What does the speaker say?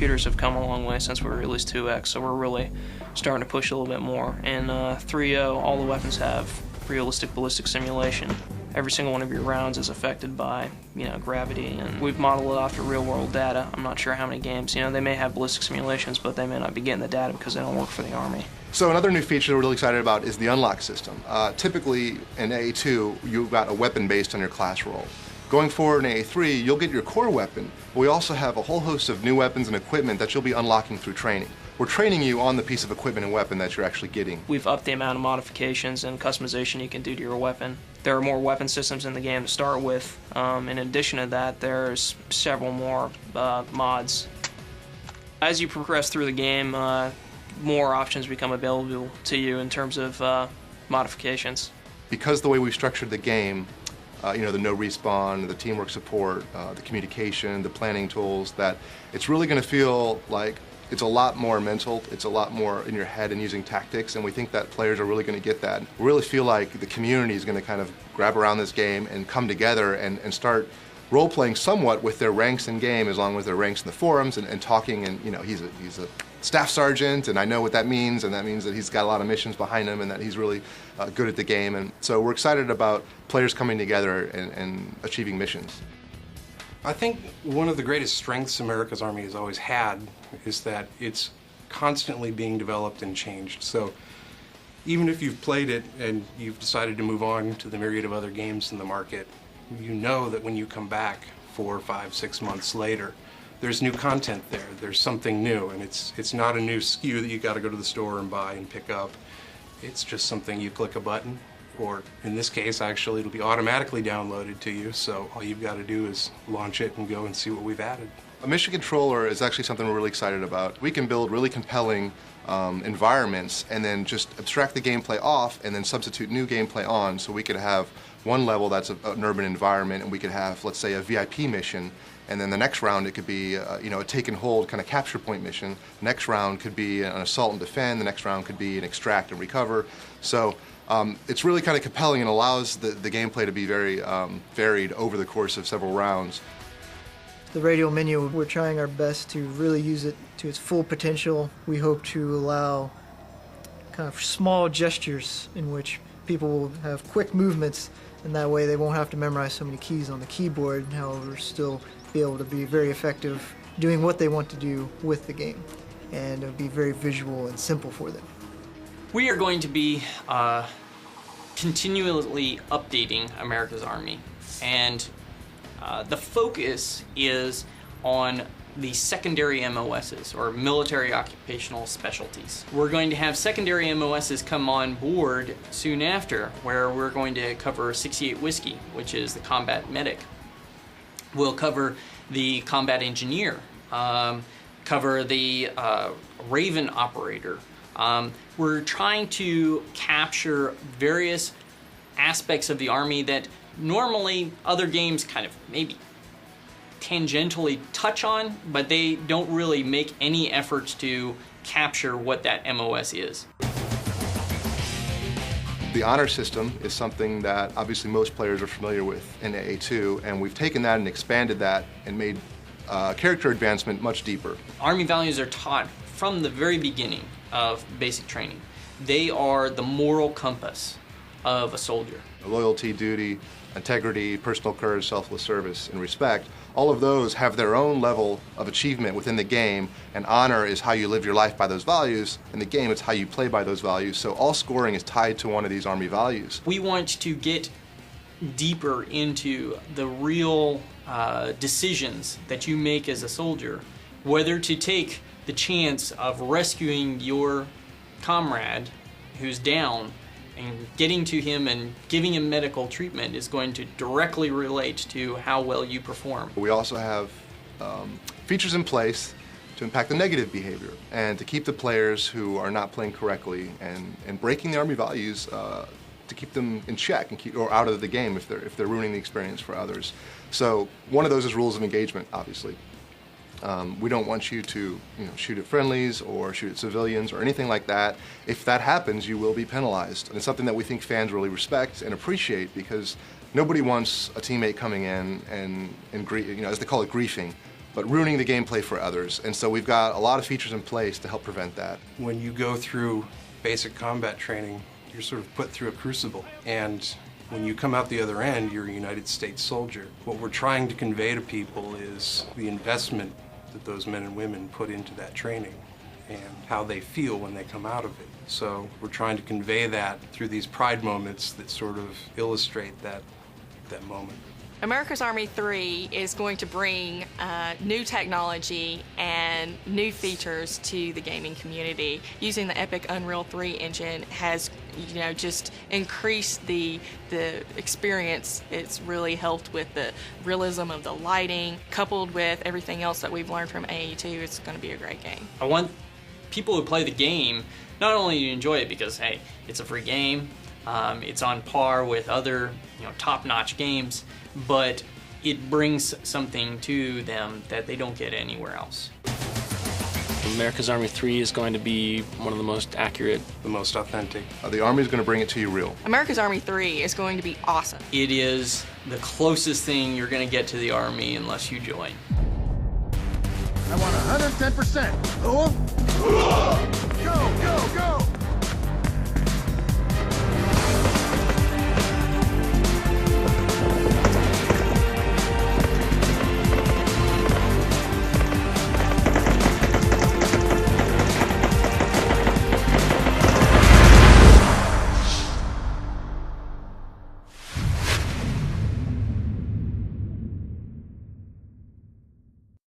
computers have come a long way since we released 2X, so we're really starting to push a little bit more. In 3.0, all the weapons have realistic ballistic simulation. Every single one of your rounds is affected by, gravity, and we've modeled it after real-world data. I'm not sure how many games, they may have ballistic simulations, but they may not be getting the data because they don't work for the Army. So another new feature we're really excited about is the unlock system. Typically in AA2, you've got a weapon based on your class role. Going forward in AA3, you'll get your core weapon, but we also have a whole host of new weapons and equipment that you'll be unlocking through training. We're training you on the piece of equipment and weapon that you're actually getting. We've upped the amount of modifications and customization you can do to your weapon. There are more weapon systems in the game to start with. In addition to that, there's several more mods. As you progress through the game, more options become available to you in terms of modifications. Because the way we've structured the game, the no respawn, the teamwork support, the communication, the planning tools, that it's really going to feel like it's a lot more mental, it's a lot more in your head and using tactics, and we think that players are really going to get that. We really feel like the community is going to kind of grab around this game and come together and start role-playing somewhat with their ranks in game, as long as their ranks in the forums and talking, and he's a staff sergeant, and I know what that means, and that means that he's got a lot of missions behind him and that he's really good at the game. And so we're excited about players coming together and achieving missions. I think one of the greatest strengths America's Army has always had is that it's constantly being developed and changed. So even if you've played it and you've decided to move on to the myriad of other games in the market, you know that when you come back 4, 5, 6 months later, there's new content there. There's something new, and it's not a new SKU that you got to go to the store and buy and pick up. It's just something you click a button, or in this case, actually, it'll be automatically downloaded to you, so all you've got to do is launch it and go and see what we've added. A mission controller is actually something we're really excited about. We can build really compelling environments and then just abstract the gameplay off and then substitute new gameplay on, so we could have one level that's an urban environment, and we could have, let's say, a VIP mission, and then the next round it could be a take and hold kind of capture point mission. The next round could be an assault and defend. The next round could be an extract and recover. So it's really kind of compelling and allows the gameplay to be very varied over the course of several rounds. The radio menu, we're trying our best to really use it to its full potential. We hope to allow kind of small gestures in which people will have quick movements, and that way they won't have to memorize so many keys on the keyboard, however still be able to be very effective doing what they want to do with the game, and it'll be very visual and simple for them. We are going to be continually updating America's Army, and the focus is on the secondary MOSs, or military occupational specialties. We're going to have secondary MOSs come on board soon after, where we're going to cover 68 Whiskey, which is the combat medic. We'll cover the combat engineer, cover the Raven operator. We're trying to capture various aspects of the Army that normally other games kind of maybe tangentially touch on, but they don't really make any efforts to capture what that MOS is. The honor system is something that obviously most players are familiar with in AA2, and we've taken that and expanded that and made character advancement much deeper. Army values are taught from the very beginning of basic training. They are the moral compass of a soldier. Loyalty, duty, integrity, personal courage, selfless service, and respect, all of those have their own level of achievement within the game, and honor is how you live your life by those values. In the game, it's how you play by those values, so all scoring is tied to one of these Army values. We want to get deeper into the real decisions that you make as a soldier, whether to take the chance of rescuing your comrade who's down and getting to him and giving him medical treatment is going to directly relate to how well you perform. We also have features in place to impact the negative behavior and to keep the players who are not playing correctly and breaking the Army values to keep them in check and or out of the game if they're ruining the experience for others. So one of those is rules of engagement, obviously. We don't want you to shoot at friendlies or shoot at civilians or anything like that. If that happens, you will be penalized. And it's something that we think fans really respect and appreciate, because nobody wants a teammate coming in and as they call it, griefing but ruining the gameplay for others. And so we've got a lot of features in place to help prevent that. When you go through basic combat training, you're sort of put through a crucible. And when you come out the other end, you're a United States soldier. What we're trying to convey to people is the investment that those men and women put into that training and how they feel when they come out of it. So we're trying to convey that through these pride moments that sort of illustrate that moment. America's Army 3 is going to bring new technology and new features to the gaming community. Using the Epic Unreal 3 engine has, just increased the experience. It's really helped with the realism of the lighting, coupled with everything else that we've learned from AE2. It's going to be a great game. I want people who play the game not only to enjoy it because, hey, it's a free game, it's on par with other top-notch games, but it brings something to them that they don't get anywhere else. America's Army 3 is going to be one of the most accurate, The most authentic. The Army is going to bring it to you real. America's Army 3 is going to be awesome. It is the closest thing you're going to get to the Army unless you join. I want 110%. Go, go, go!